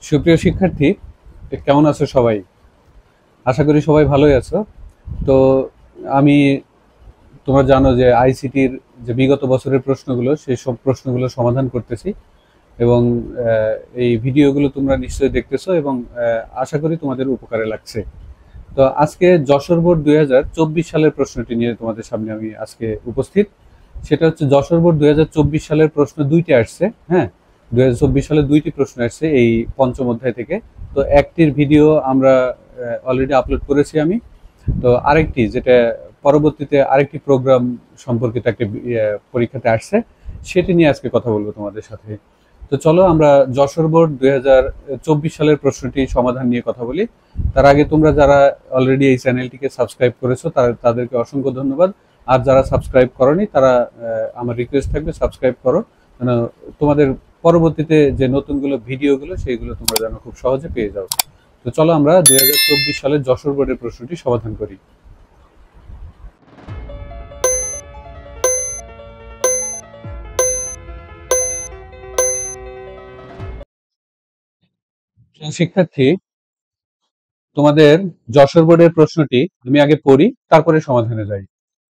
সুপ্রিয় শিক্ষার্থী, কেমন আছো সবাই? আশা করি সবাই ভালোই আছো। তো আমি তোমরা জানো যে আইসিটির যে বিগত বছরের প্রশ্নগুলো সেই সব প্রশ্নগুলো সমাধান করতেছি এবং এই ভিডিওগুলো তোমরা নিশ্চয়ই দেখতেছো এবং আশা করি তোমাদের উপকারে লাগছে। তো আজকে যশোর বোর্ড 2024 সালের প্রশ্নটি নিয়ে তোমাদের সামনে আমি আজকে উপস্থিত। সেটা হচ্ছে যশোর বোর্ড 2024 সালের প্রশ্ন দুইটি আসছে। হ্যাঁ, 2024 সালে দুইটি প্রশ্ন আসছে এই পঞ্চম অধ্যায় থেকে। তো একটির ভিডিও আমরা অলরেডি আপলোড করেছি আমি। তো আরেকটি যেটা পরবর্তীতে আরেকটি প্রোগ্রাম সম্পর্কিত একটা পরীক্ষাতে আসছে, সেটি নিয়ে আজকে কথা বলবো তোমাদের সাথে। তো চলো আমরা যশোর বোর্ড 2024 সালের প্রশ্নটি সমাধান নিয়ে কথা বলি। তার আগে তোমরা যারা অলরেডি এই চ্যানেলটিকে সাবস্ক্রাইব করেছো তাদেরকে অসংখ্য ধন্যবাদ। আর যারা সাবস্ক্রাইব করনি তারা আমার রিকোয়েস্ট থাকবে সাবস্ক্রাইব করো, যেন তোমাদের পরবর্তীতে যে নতুনগুলো ভিডিওগুলো সেইগুলো তোমরা যেন খুব সহজে পেয়ে যাও। তো চলো আমরা 2024 সালের যশোর বোর্ডের প্রশ্নটি সমাধান করি। শিক্ষার্থী, তোমাদের যশোর বোর্ডের প্রশ্নটি আমি আগে পড়ি, তারপরে সমাধানে যাই।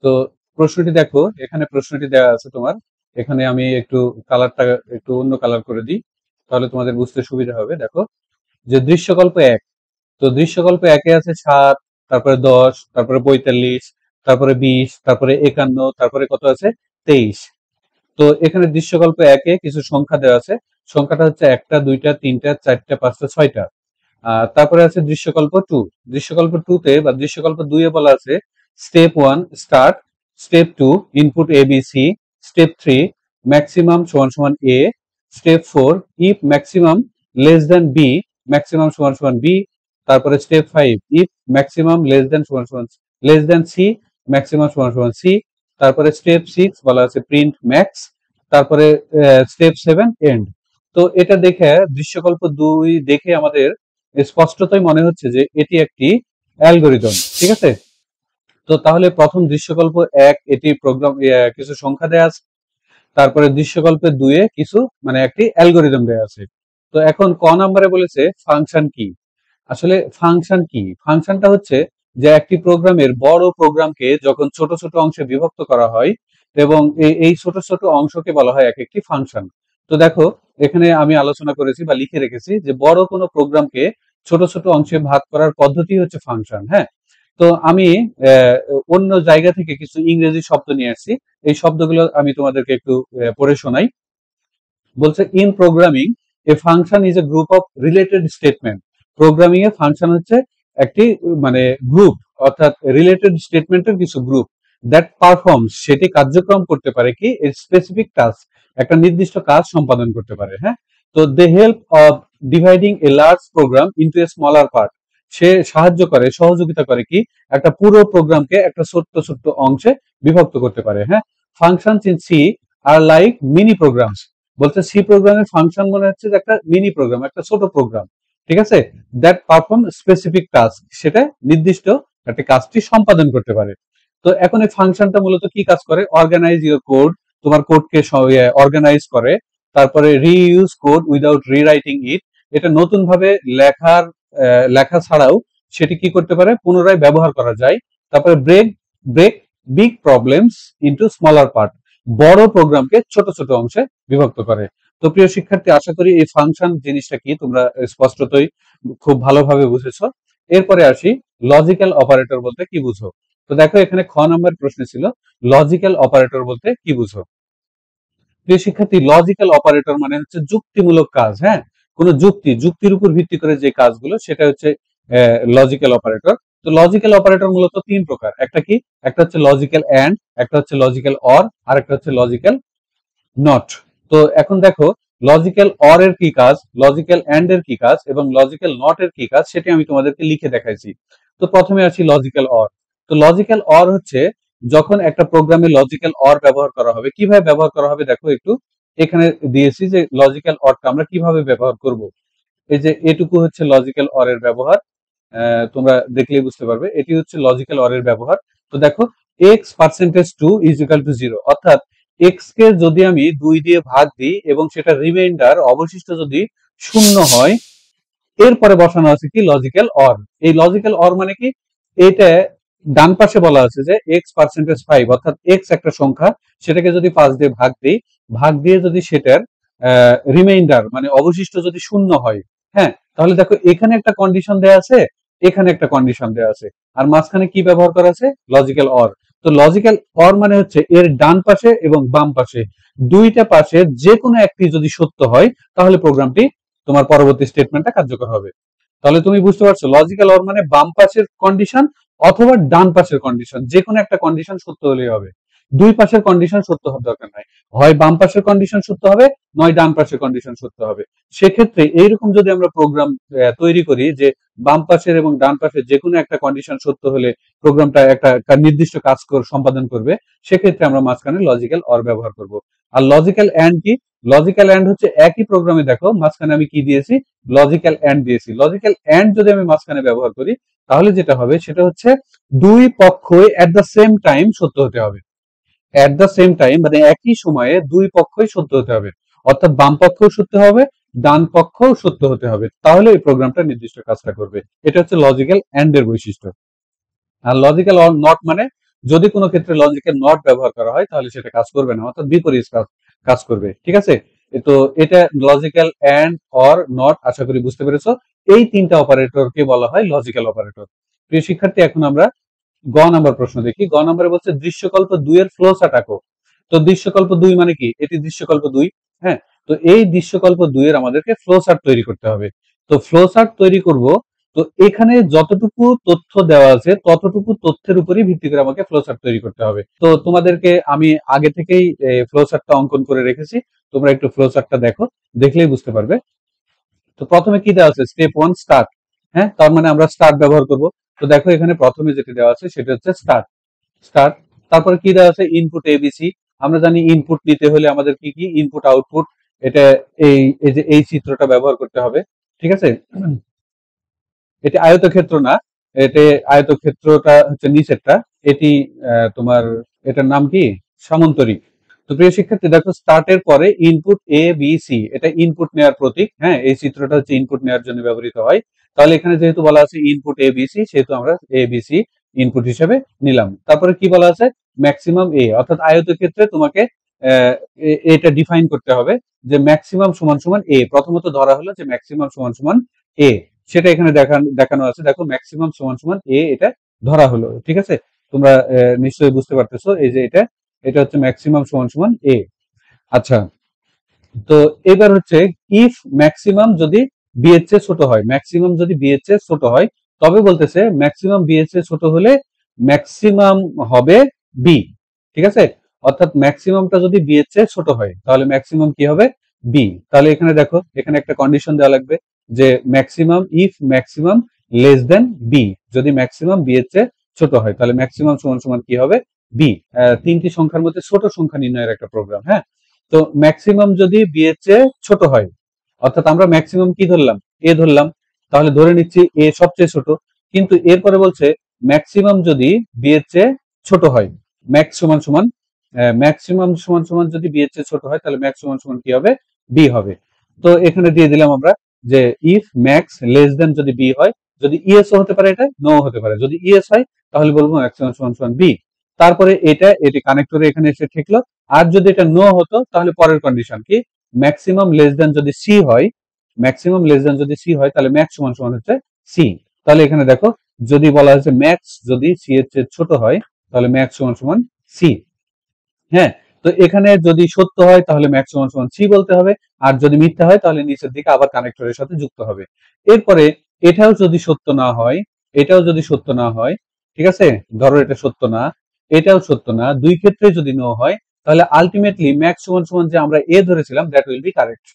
তো প্রশ্নটি দেখো, এখানে প্রশ্নটি দেওয়া আছে তোমার। এখানে আমি একটু কালারটা একটু অন্য কালার করে দিই, তাহলে তোমাদের বুঝতে সুবিধা হবে। দেখো যে দৃশ্যকল্প 1, তো দৃশ্যকল্প 1-এ আছে 7, তারপরে 10, তারপরে 45, তারপরে 20, তারপরে 51, তারপরে কত আছে 23। তো এখানে দৃশ্যকল্প 1-এ কিছু সংখ্যা দেওয়া আছে। সংখ্যাটা হচ্ছে 1টা, 2টা, 3টা, 4টা, 5টা, 6টা। তারপরে আছে দৃশ্যকল্প 2। দৃশ্যকল্প 2-তে বা দৃশ্যকল্প 2-এ বলা আছে step 1 start, step 2 input A B C, step 3 maximum সমান সমান এ, step 4 if maximum less then B, maximum সমান সমান বি। তারপরে step 5 if maximum less then সমান সমান লেস দেন সি, ম্যাক্সিমাম সমান সমান সি। তারপরে স্টেপ 6 বলা আছে প্রিন্ট ম্যাক্স। তারপরে স্টেপ 7 এন্ড। তো এটা দেখে দৃশ্যকল্প 2 দেখে আমাদের স্পষ্টতই মনে হচ্ছে যে এটি একটি অ্যালগরিদম, ঠিক আছে। তো তাহলে প্রথম দৃশ্যকল্প 1 এটি প্রোগ্রাম কিছু সংখ্যা দেয়া আছে, তারপরে দৃশ্যকল্পে 2-এ কিছু মানে একটি অ্যালগরিদম দেয়া আছে। তো এখন ক নাম্বারে বলেছে ফাংশন কি। আসলে ফাংশন কি? ফাংশনটা হচ্ছে যে একটি প্রোগ্রামের বড় প্রোগ্রামকে যখন ছোট ছোট অংশে বিভক্ত করা হয় এবং এই ছোট ছোট অংশকে বলা হয় এক একটি ফাংশন। তো দেখো এখানে আমি আলোচনা করেছি বা লিখে রেখেছি যে বড় কোনো প্রোগ্রামকে ছোট ছোট অংশে ভাগ করার পদ্ধতি হচ্ছে ফাংশন। হ্যাঁ, তো আমি আহ, অন্য জায়গা থেকে কিছু ইংরেজি শব্দ নিয়ে আসছি। এই শব্দগুলো আমি তোমাদেরকে একটু পড়ে শোনাই। বলছে in programming A function is a group of related statement. Programming A function হচ্ছে একটি মানে গ্রুপ, অর্থাৎ রিলেটেড স্টেটমেন্টের কিছু গ্রুপ দ্যাট পারফর্মস, সেটি কার্যক্রম করতে পারে কি স্পেসিফিক টাস্ক, একটা নির্দিষ্ট কাজ সম্পাদন করতে পারে। হ্যাঁ, তো they help of dividing a large program into a smaller part. সে সাহায্য করে, সহযোগিতা করে কি একটা পুরো প্রোগ্রামকে একটা ছোট্ট ছোট্ট অংশে বিভক্ত করতে পারে। হ্যাঁ, functions in C are like mini programs. বলছে সি প্রোগ্রামের ফাংশন মনে হচ্ছে যে একটা মিনি প্রোগ্রাম, একটা ছোট প্রোগ্রাম, ঠিক আছে। দ্যাট পারফর্ম স্পেসিফিক টাস্ক, সেটা নির্দিষ্ট একটা কাজটি সম্পাদন করতে পারে। তো এখন এই ফাংশনটা মূলত কি কাজ করে? অর্গানাইজ ইউর কোড, তোমার কোডকে অর্গানাইজ করে। তারপরে রিইউজ কোড উইদাউট রিরাইটিং ইট, এটা নতুন ভাবে লেখা ছাড়াও সেটি কি করতে পারে? পুনরায় ব্যবহার করা যায়। তারপরে break break big problems into smaller part, বড় প্রোগ্রামকে ছোট ছোট অংশে বিভক্ত করে। তো প্রিয় শিক্ষার্থী, আশা করি এই ফাংশন জিনিসটা কি তোমরা স্পষ্টতই খুব ভালোভাবে বুঝেছো। এরপরে আসি লজিক্যাল অপারেটর বলতে কি বুঝো। তো দেখো এখানে খ নাম্বার প্রশ্ন ছিল লজিক্যাল অপারেটর বলতে কি বুঝো। প্রিয় শিক্ষার্থী, লজিক্যাল অপারেটর মানে হচ্ছে যুক্তিমূলক কাজ। হ্যাঁ, কোন যুক্তির উপর ভিত্তি করে যে কাজগুলো সেটা হচ্ছে লজিক্যাল অপারেটর। তো লজিক্যাল অপারেটর মূলত তিন প্রকার। একটা কি? একটা হচ্ছে লজিক্যাল এন্ড, একটা হচ্ছে লজিক্যাল অর, আর একটা হচ্ছে লজিক্যাল নট। তো এখন দেখো লজিক্যাল অর এর কি কাজ, লজিক্যাল এন্ড এর কি কাজ এবং লজিক্যাল নট এর কি কাজ সেটি আমি তোমাদেরকে লিখে দেখাইছি। তো প্রথমে আসি লজিক্যাল অর। তো লজিক্যাল অর হচ্ছে যখন একটা প্রোগ্রামে লজিক্যাল অর ব্যবহার করা হবে। কিভাবে ব্যবহার করা হবে দেখো একটু, এখানে দিয়েছি যে লজিক্যাল অরটা আমরা কিভাবে ব্যবহার করব। এই যে এটুকু হচ্ছে লজিক্যাল অর এর ব্যবহার, তোমরা দেখলেই বুঝতে পারবে এটি হচ্ছে লজিক্যাল অর এর ব্যবহার। তো দেখো x percentage two is equal to zero, অর্থাৎ এক্স কে যদি আমি 2 দিয়ে ভাগ দিই এবং সেটা রিমাইন্ডার অবশিষ্ট যদি শূন্য হয়, এরপরে বসানো আছে কি লজিক্যাল অর। এই লজিক্যাল অর মানে কি, এটা ডান পাশে বলা আছে যে x%5, অর্থাৎ x একটা সংখ্যা, সেটাকে যদি 5 দিয়ে ভাগ দিই, ভাগ দিয়ে যদি সেটার রিমাইন্ডার মানে অবশিষ্ট যদি শূন্য হয়, হ্যাঁ, তাহলে দেখো এখানে একটা কন্ডিশন দেয়া আছে, এখানে একটা কন্ডিশন দেয়া আছে, আর মাঝখানে কি ব্যবহার করা আছে, লজিক্যাল অর। তো লজিক্যাল অর মানে হচ্ছে এর ডান পাশে এবং বাম পাশে দুইটা পাশে যে কোনো একটি যদি সত্য হয়, তাহলে প্রোগ্রামটি তোমার পরবর্তী স্টেটমেন্টটা কার্যকর হবে। তাহলে তুমি বুঝতে পারছো, লজিক্যাল অর মানে বাম পাশের কন্ডিশন অথবা ডান পাশের কন্ডিশন, যে কোনো একটা কন্ডিশন সত্য হলেই হবে। দুই পাশের কন্ডিশন সত্য হওয়ার দরকার নাই, হয় বাম পাশের কন্ডিশন সত্য হবে, নয় ডান পাশের কন্ডিশন সত্য হবে। সেক্ষেত্রে এইরকম যদি আমরা প্রোগ্রাম তৈরি করি যে বাম পাশের এবং ডান পাশের যে কোনো একটা কন্ডিশন সত্য হলে প্রোগ্রামটা একটা নির্দিষ্ট কাজ সম্পাদন করবে, সেক্ষেত্রে আমরা মাঝখানে লজিক্যাল অর ব্যবহার করব। আর লজিক্যাল অ্যান্ড কি, লজিক্যাল অ্যান্ড হচ্ছে একই প্রোগ্রামে দেখো মাঝখানে আমি কি দিয়েছি, লজিক্যাল অ্যান্ড দিয়েছি। লজিক্যাল অ্যান্ড যদি আমি মাঝখানে ব্যবহার করি, তাহলে যেটা হবে সেটা হচ্ছে দুই পক্ষই এট দ্য সেম টাইম সত্য হতে হবে। এট দ্য সেম টাইম মানে একই সময়ে দুই পক্ষই সত্য হতে হবে, অর্থাৎ বাম পক্ষও সত্য হবে, ডান পক্ষও সত্য হতে হবে, তাহলে এই প্রোগ্রামটা নির্দিষ্ট কাজটা করবে। এটা হচ্ছে লজিক্যাল অ্যান্ড এর বৈশিষ্ট্য। আর লজিক্যাল অর নট মানে যদি কোনো ক্ষেত্রে লজিক্যাল নট ব্যবহার করা হয়, তাহলে সেটা কাজ করবে না, অর্থাৎ বিপরীত কাজ করবে। ঠিক আছে, তো এটা লজিক্যাল অ্যান্ড অর নট, আশা করি বুঝতে পেরেছো। এই তিনটা অপারেটরকে বলা হয় লজিক্যাল অপারেটর। প্রিয় শিক্ষার্থী, এখন আমরা গ নাম্বার প্রশ্ন দেখি। গ নাম্বারে বলছে দৃশ্যকল্প 2 এর ফ্লো চার্ট আঁকো। তো দৃশ্যকল্প 2 মানে কি, এটি দৃশ্যকল্প 2। হ্যাঁ, তো এই দৃশ্যকল্প 2 এর আমাদেরকে ফ্লো চার্ট তৈরি করতে হবে। তো ফ্লো চার্ট তৈরি করব, তো এখানে যতটুকু তথ্য দেওয়া আছে ততটুকু তথ্যের উপরই ভিত্তি করে আমাকে ফ্লো চার্ট তৈরি করতে হবে। তো তোমাদেরকে আমি আগে থেকেই ফ্লো চার্টটা অঙ্কন করে রেখেছি, তোমরা একটু ফ্লো চার্টটা দেখো, দেখলেই বুঝতে পারবে। তো প্রথমে কি দেওয়া আছে, স্টেপ 1 স্টার্ট। হ্যাঁ, তার মানে আমরা স্টার্ট ব্যবহার করব। তো দেখো এখানে প্রথমে যেটা দেওয়া আছে সেটা হচ্ছে স্টার্ট। স্টার্ট, তারপরে কি দেওয়া আছে, ইনপুট এবিসি। আমরা জানি ইনপুট নিতে হলে আমাদের কি কি, ইনপুট আউটপুট, এটা এই এই যে এই চিত্রটা ব্যবহার করতে হবে। ঠিক আছে, এটি আয়তক্ষেত্র না, এতে আয়তক্ষেত্রটা হচ্ছে নিচেরটা, এটি তোমার এটার নাম কি, সামন্তরিক। তো প্রিয় শিক্ষার্থী দেখো, স্টার্টের পরে ইনপুট এ বি সি, এটা ইনপুট নেওয়ার প্রতীক। হ্যাঁ, এই চিত্রটা হচ্ছে ইনপুট নেওয়ার জন্য ব্যবহৃত হয়। তাহলে এখানে যেহেতু বলা আছে ইনপুট এ বি সি, সেহেতু আমরা এ বি সি ইনপুট হিসেবে নিলাম। তারপরে কি বলা আছে, ম্যাক্সিমাম এ, অর্থাৎ আয়তক্ষেত্রে তোমাকে এটা ডিফাইন করতে হবে যে ম্যাক্সিমাম সমান সমান এ। প্রথমত ধরা হলো যে ম্যাক্সিমাম সমান সমান এ, সেটা এখানে দেখানো আছে। দেখো ম্যাক্সিমাম সমান সমান এ, এটা ধরা হলো। ঠিক আছে, তোমরা নিশ্চয়ই বুঝতে পারতেছো, এই যে এটা এটা হচ্ছে ম্যাক্সিমাম সমান সমান এ। আচ্ছা, তো এবার হচ্ছে ইফ ম্যাক্সিমাম যদি বি এর চেয়ে ছোট হয়, ম্যাক্সিমাম যদি বি এর চেয়ে ছোট হয়, তবে বলতেছে ম্যাক্সিমাম বি এর চেয়ে ছোট হলে ম্যাক্সিমাম হবে বি। ঠিক আছে, অর্থাৎ ম্যাক্সিমামটা যদি বি এর চেয়ে ছোট হয়, তাহলে ম্যাক্সিমাম কি হবে, বি। তাহলে এখানে দেখো, এখানে একটা কন্ডিশন দেওয়া লাগবে যে maximum if maximum less then b, যদি ম্যাক্সিমাম বি এর চেয়ে ছোট হয়, তাহলে ম্যাক্সিমাম সমান সমান কি হবে, বি। তিনটি সংখ্যার মধ্যে ছোট সংখ্যা নির্ণয়ের একটা প্রোগ্রাম। হ্যাঁ, তো ম্যাক্সিমাম যদি বি এর চেয়ে ছোট হয়, অর্থাৎ আমরা ম্যাক্সিমাম কি ধরলাম, এ ধরলাম, তাহলে ধরে নিচ্ছি এ সবচেয়ে ছোট। কিন্তু এরপরে বলছে ম্যাক্সিমাম যদি বি এর চেয়ে ছোট হয়, ম্যাক্স সমান সমান ম্যাক্সিমাম সমান সমান যদি বি এর চেয়ে ছোট হয়, তাহলে ম্যাক্স সমান সমান কি হবে, বি হবে। তো এখানে দিয়ে দিলাম আমরা যে ইফ ম্যাক্স লেস দেন যদি বি হয়, যদি ইএস হতে পারে, এটা নো হতে পারে। যদি ইএস হয়, তাহলে বলবো ম্যাক্সিমাম সমান সমান বি। তারপরে এটি কানেক্টরে এখানে এসে ঠেকলো। আর যদি এটা নো হতো, তাহলে পরের কন্ডিশন কি, ম্যাক্সিমাম লেস দেন যদি সি হয়, ম্যাক্সিমাম লেস দেন যদি সি হয়, তাহলে ম্যাক্স সমান সমান হচ্ছে সি। তাহলে এখানে দেখো, যদি বলা হয়েছে ম্যাক্স যদি সি এর চেয়ে ছোট হয়, তাহলে ম্যাক্স সমান সমান সি। হ্যাঁ, তো এখানে যদি সত্য হয়, তাহলে ম্যাক্স সমান সমান সি বলতে হবে, আর যদি মিথ্যা হয়, তাহলে নিচের দিকে আবার কানেক্টরের সাথে যুক্ত হবে। এরপরে এটাও যদি সত্য না হয়, এটাও যদি সত্য না হয়, ঠিক আছে, ধরো এটা সত্য না, এটাও সত্য না, দুই ক্ষেত্রে যদি নো হয়, তাহলে আলটিমেটলি ম্যাক্স সমান সমান যে আমরা এ ধরেছিলাম, দ্যাট উইল বি কারেক্ট।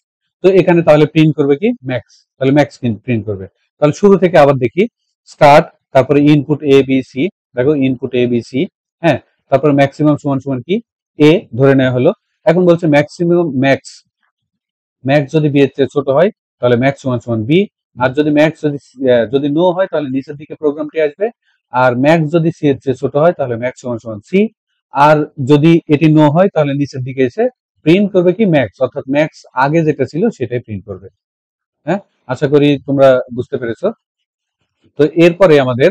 তো এখানে তাহলে প্রিন্ট করবে কি, ম্যাক্স, তাহলে ম্যাক্স প্রিন্ট করবে। তাহলে শুরু থেকে আবার দেখি, স্টার্ট, তারপরে ইনপুট এ বি সি, দেখো ইনপুট এ বি সি। হ্যাঁ, তারপরে ম্যাক্সিমাম সমান সমান কি, এ ধরে নেওয়া হলো। এখন বলছে ম্যাক্সিমাম ম্যাক্স, ম্যাক্স যদি বি এর চেয়ে ছোট হয়, তাহলে ম্যাক্স সমান সমান বি। আর যদি ম্যাক্স যদি নো হয়, তাহলে নিচের দিকে প্রোগ্রামটি আসবে। আর ম্যাক্স যদি সি এর চেয়ে ছোট হয়, তাহলে ম্যাক্স সমান সমান সি। আর যদি এটি নো হয়, তাহলে নিচের দিকে এসে প্রিন্ট করবে কি, ম্যাক্স, অর্থাৎ ম্যাক্স আগে যেটা ছিল সেটাই প্রিন্ট করবে। হ্যাঁ, আশা করি তোমরা বুঝতে পেরেছো। তো এরপরে আমাদের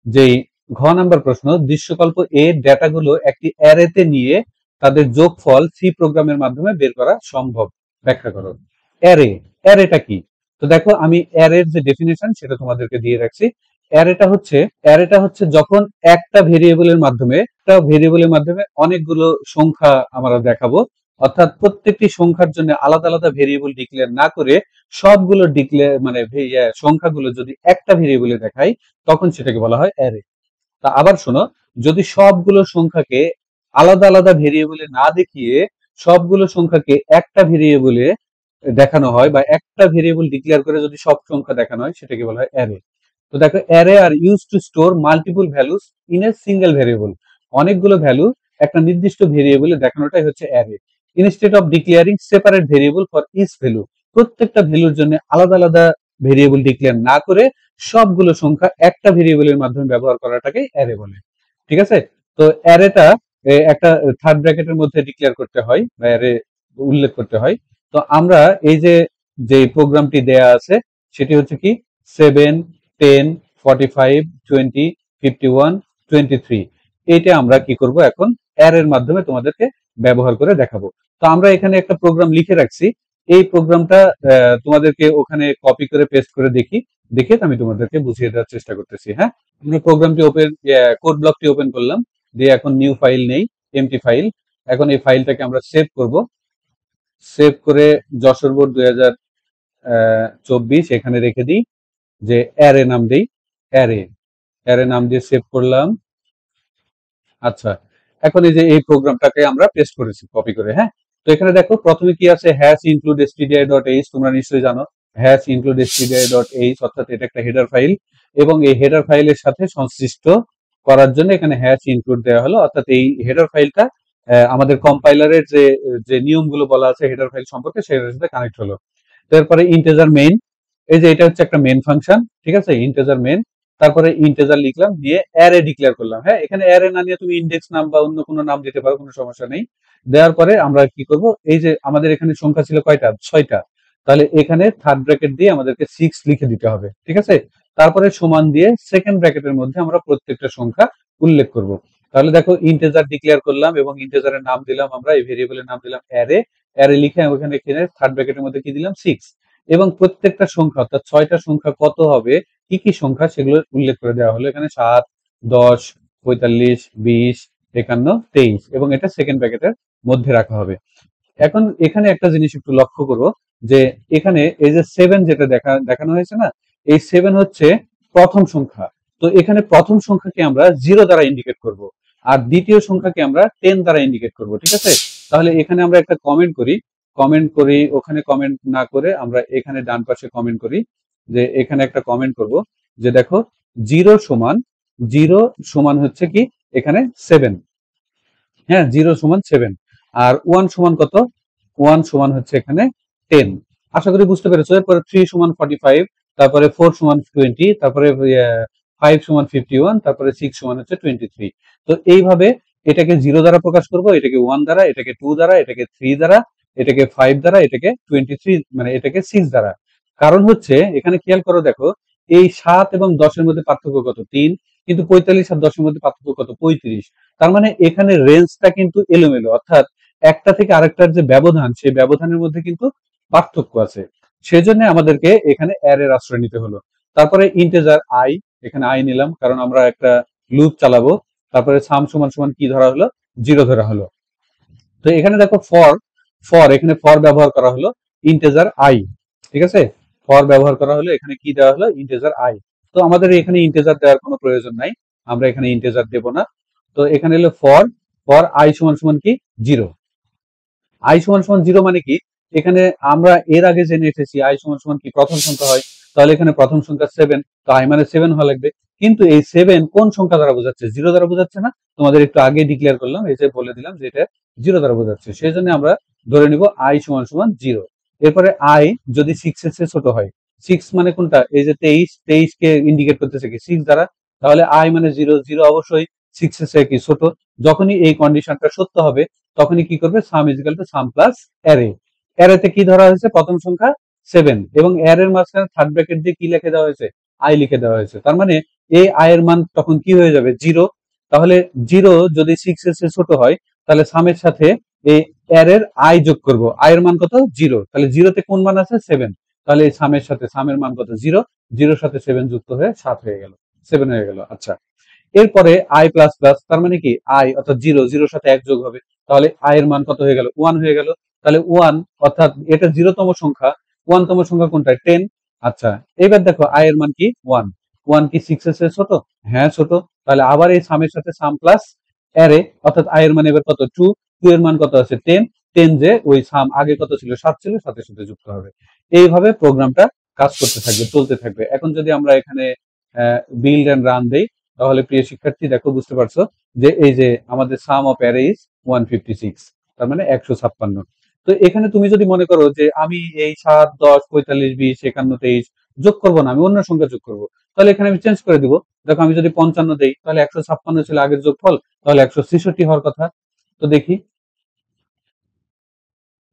যেই ঘ নাম্বার প্রশ্ন, দৃশ্যকল্প এ ডেটাগুলো একটি অ্যারেতে নিয়ে তাদের যোগফল সি প্রোগ্রামের মাধ্যমে বের করা সম্ভব, ব্যাখ্যা করো। অ্যারে, অ্যারেটা কি? তো দেখো আমি অ্যারের যে ডেফিনেশন সেটা তোমাদেরকে দিয়ে রাখছি। অ্যারেটা হচ্ছে যখন একটা ভেরিয়েবলের মাধ্যমে অনেকগুলো সংখ্যা আমরা দেখাবো, অর্থাৎ প্রত্যেকটি সংখ্যার জন্য আলাদা আলাদা ভেরিয়েবল ডিক্লেয়ার না করে সবগুলো ডিক্লেয়ার মানে সংখ্যাগুলো যদি একটা ভেরিয়েবলে দেখাই তখন সেটাকে বলা হয় অ্যারে। তা আবার শোনো, যদি সবগুলো সংখ্যাকে আলাদা আলাদা ভেরিয়েবলে না দেখিয়ে সবগুলো সংখ্যাকে একটা ভেরিয়েবলে দেখানো হয় বা একটা ভেরিয়েবল ডিক্লেয়ার করে যদি সব সংখ্যা দেখানো হয় সেটাকে বলা হয় অ্যারে। তো দেখো, array are use to store multiple values in a single variable. অনেকগুলো ভ্যালু একটা নির্দিষ্ট ভেরিয়েবলে দেখানোটাই হচ্ছে array. Instead of declaring separate variable for each value, প্রত্যেকটা ভ্যালুর জন্য আলাদা আলাদা ভেরিয়েবল ডিক্লেয়ার না করে সবগুলো সংখ্যা একটা ভেরিয়েবলের মাধ্যমে ব্যবহার করাটাকেই অ্যারে বলে। ঠিক আছে? তো অ্যারেটা একটা থার্ড ব্র্যাকেটের মধ্যে ডিক্লেয়ার করতে হয় বা অ্যারে উল্লেখ করতে হয়। তো আমরা এই যে যে প্রোগ্রামটি দেয়া আছে সেটি হচ্ছে কি 7, 10, 45, 20, 51, 23। এইটা আমরা কি করব এখন অ্যারের মাধ্যমে তোমাদেরকে ব্যবহার করে দেখাবো। তো আমরা এখানে একটা প্রোগ্রাম লিখে রাখছি। এই প্রোগ্রামটা তোমাদেরকে ওখানে কপি করে পেস্ট করে দেখে আমি তোমাদেরকে বুঝিয়ে দেওয়ার চেষ্টা করতেছি। হ্যাঁ, আমরা প্রোগ্রামটি কোড ব্লকটি ওপেন করলাম, দিয়ে এখন নিউ ফাইল নেই, এমটি ফাইল। এখন এই ফাইলটাকে আমরা সেভ করব। সেভ করে যশোর বোর্ড 2024 এখানে রেখে দিই, যে অ্যারে নাম দেই, অ্যারে অ্যারে নাম দিয়ে সেভ করলাম। আচ্ছা, এখন এই যে এই প্রোগ্রামটাকে আমরা পেস্ট করেছি কপি করে। হ্যাঁ, তো এখানে দেখো প্রথমে কি আছে, হ্যাশ ইনক্লুড stdi.h। তোমরা নিশ্চয়ই জানো হ্যাশ ইনক্লুড stdi.h, অর্থাৎ এটা একটা হেডার ফাইল এবং এই হেডার ফাইলের সাথে সংশ্লিষ্ট করার জন্য এখানে হ্যাশ ইনক্লুড দেওয়া হলো, অর্থাৎ এই হেডার ফাইলটা আমাদের কম্পাইলারের যে যে নিয়মগুলো বলা আছে হেডার ফাইল সম্পর্কে সেটার সাথে কানেক্ট হলো। তারপরে ইন্টিজার মেইন, এই যে এটা হচ্ছে একটা মেইন ফাংশন। ঠিক আছে, ইন্টিজার মেইন। তারপরে ইন্টিজার লিখলাম, দিয়ে অ্যারে ডিক্লেয়ার করলাম। হ্যাঁ, এখানে অ্যারে না নিয়ে তুমি ইন্ডেক্স নাম বা অন্য কোনো নাম দিতে পারো, কোনো সমস্যা নেই। দেওয়ার পরে আমরা কি করব, এই যে আমাদের এখানে সংখ্যা ছিল কয়টা, 6টা, তাহলে এখানে থার্ড ব্র্যাকেট দিয়ে আমাদেরকে 6 লিখে দিতে হবে। ঠিক আছে, তারপরে সমান দিয়ে সেকেন্ড ব্র্যাকেটের মধ্যে আমরা প্রত্যেকটা সংখ্যা উল্লেখ করব। তাহলে দেখো ইন্টিজার ডিক্লেয়ার করলাম এবং ইন্টিজারের নাম দিলাম, আমরা এই ভেরিয়েবলের নাম দিলাম অ্যারে। অ্যারে লিখে ওখানে থার্ড ব্র্যাকেটের মধ্যে কি দিলাম, 6। এবং প্রত্যেকটা সংখ্যা অর্থাৎ 6টা সংখ্যা কত হবে, কি কি সংখ্যা সেগুলো উল্লেখ করে দেওয়া হলো এখানে 7, 10, 45, 20, 51, 23 এবং এটা সেকেন্ড ব্র্যাকেটের মধ্যে রাখা হবে। এখন এখানে একটা জিনিস একটু লক্ষ্য করো, যে এখানে এই যে 7 যেটা দেখানো হয়েছে না, এই 7 হচ্ছে প্রথম সংখ্যা। তো এখানে প্রথম সংখ্যাকে আমরা 0 দ্বারা ইন্ডিকেট করব আর দ্বিতীয় সংখ্যাকে আমরা 10 দ্বারা ইন্ডিকেট করব। ঠিক আছে, তাহলে এখানে আমরা একটা কমেন্ট করি ওখানে কমেন্ট না করে আমরা এখানে ডান পাশে কমেন্ট করি, যে এখানে একটা কমেন্ট করব, যে দেখো 0 সমান 0 সমান হচ্ছে কি এখানে 7। হ্যাঁ, 0 সমান 7 আর 1 সমান কত, 1 সমান হচ্ছে এখানে 10। আশা করি বুঝতে পেরেছো। এরপরে 3 সমান 45, তারপরে 4 সমান 20, তারপরে 5 সমান 51, তারপরে 6 সমান হচ্ছে 23। তো এইভাবে এটাকে 0 দ্বারা প্রকাশ করব, এটাকে 1 দ্বারা, এটাকে 2 দ্বারা, এটাকে 3 দ্বারা, এটাকে 5 দ্বারা, এটাকে 23 মানে এটাকে 6 দ্বারা। কারণ হচ্ছে এখানে খেয়াল করো, দেখো এই 7 এবং 10 এর মধ্যে পার্থক্য কত, 3, কিন্তু 45 আর 10 এর মধ্যে পার্থক্য কত, 35। তার মানে এখানে রেঞ্জটা কিন্তু এলোমেলো, অর্থাৎ একটা থেকে আরেকটার যে ব্যবধান সেই ব্যবধানের মধ্যে কিন্তু পার্থক্য আছে। সেজন্য আমাদেরকে এখানে অ্যারের আশ্রয় নিতে হলো। তারপরে ইন্টিজার আই, এখানে আই নিলাম কারণ আমরা একটা লুপ চালাবো। তারপরে সাম সমান সমান কি ধরা হলো, 0 ধরা হলো। তো এখানে দেখো এখানে ফর ব্যবহার করা হলো ইন্টিজার আই। ঠিক আছে, ফর ব্যবহার করা হলো, এখানে কি দেওয়া হলো, ইন্টিজার আই। তো আমাদের এখানে ইন্টিজার দেওয়ার কোনো প্রয়োজন নাই, আমরা এখানে ইন্টিজার দেব না। তো এখানে হলো ফর ফর আই সমান সমান কি 0। আই সমান সমান 0 মানে কি, এখানে আমরা এর আগে জেনে এসেছি আই সমান সমান কি প্রথম সংখ্যা হয়, তাহলে এখানে প্রথম সংখ্যা 7, তো আই মানে 7 হওয়া লাগবে। কিন্তু এই 7 কোন সংখ্যা দ্বারা বোঝাচ্ছে, 0 দ্বারা বোঝাচ্ছে না। তোমাদের একটু আগে ডিক্লেয়ার করলাম, এই যে বলে দিলাম যে এটা 0 দ্বারা বোঝাচ্ছে, সেই জন্য আমরা ধরে নিব আই সমান সমান 0। এরপরে আই যদি 6 এর চেয়ে ছোট হয়, 6 মানে কোনটা, এই যে 23 কে ইন্ডিকেট করতেছে কি 6 দ্বারা, তাহলে আই মানে 0, 0 অবশ্যই 6 এর চেয়ে কি ছোট। যখনই এই কন্ডিশনটা সত্য হবে তখনই কি করবে, সাম is equal to some plus array. অ্যারেতে কি ধরা হয়েছে, প্রথম সংখ্যা 7 এবং এর এর মাঝখানে থার্ড ব্র্যাকেট দিয়ে কি লিখে দেওয়া হয়েছে, আই লিখে দেওয়া হয়েছে। তার মানে এই আই এর মান তখন কি হয়ে যাবে, 0। তাহলে 0 যদি 6 এর চেয়ে ছোট হয় তাহলে সামের সাথে এই এর এর আই যোগ করব, আই এর মান কত, 0। তাহলে 0 তে কোন মান আছে, 7। তাহলে এই সামের সাথে সামের মান কত, 0, 0 সাথে 7 যুক্ত হয়ে 7 হয়ে গেল, 7 হয়ে গেল। আচ্ছা, এরপরে আই প্লাস প্লাস, তার মানে কি আই অর্থাৎ 0, 0 সাথে 1 যোগ হবে, তাহলে আই এর মান কত হয়ে গেল, 1 হয়ে গেল। তাহলে 1 অর্থাৎ এটা 0তম সংখ্যা, 1তম সংখ্যা কোনটা, 10। আচ্ছা, এবার দেখো আই এর মান কি, 1। 1 কি 6 এর চেয়ে ছোট, হ্যাঁ ছোট। তাহলে আবার এই সামের সাথে সাম প্লাস অ্যারে, অর্থাৎ আই এর মান এবার কত, 2। 2 এর মান কত আছে, 10। 10 যে ওই সাম আগে কত ছিল, 7 ছিল, 7 এর সাথে যুক্ত হবে। এইভাবে প্রোগ্রামটা কাজ করতে থাকবে, চলতে থাকবে। এখন যদি আমরা এখানে বিল্ড এন্ড রান দেই, তাহলে প্রিয় শিক্ষার্থী দেখো, বুঝতে পারছো যে এই যে আমাদের সাম অফ অ্যারে ইজ 156, তার মানে 156। তো এখানে তুমি যদি মনে করো যে আমি এই 7, 10, 45, 20, 51, 23 যোগ করবো না, আমি অন্য সংখ্যা যোগ করবো, তাহলে এখানে আমি চেঞ্জ করে দিব। দেখো আমি যদি 55 দেই, তাহলে 156 ছিল আগের যোগফল, তাহলে 166 হওয়ার কথা। তো দেখি,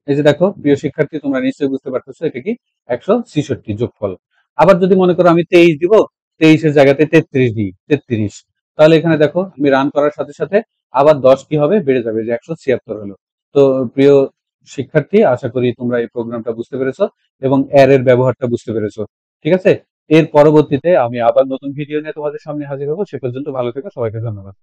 এই যে দেখো প্রিয় শিক্ষার্থী, তোমরা নিশ্চয়ই বুঝতে পারতেছো এটা কি, 166 যোগফল। আবার যদি মনে করো আমি 23 দিব, 23 এর জায়গাতে 33 দিই, 33, তাহলে এখানে দেখো আমি রান করার সাথে সাথে আবার 10 কি হবে, বেড়ে যাবে, যে 176 হলো। তো প্রিয় শিক্ষার্থী, আশা করি তোমরা এই প্রোগ্রামটা বুঝতে পেরেছো এবং এর এর ব্যবহারটা বুঝতে পেরেছো। ঠিক আছে, এর পরবর্তীতে আমি আবার নতুন ভিডিও নিয়ে তোমাদের সামনে হাজির হবো। সে পর্যন্ত ভালো থেকো, সবাইকে ধন্যবাদ।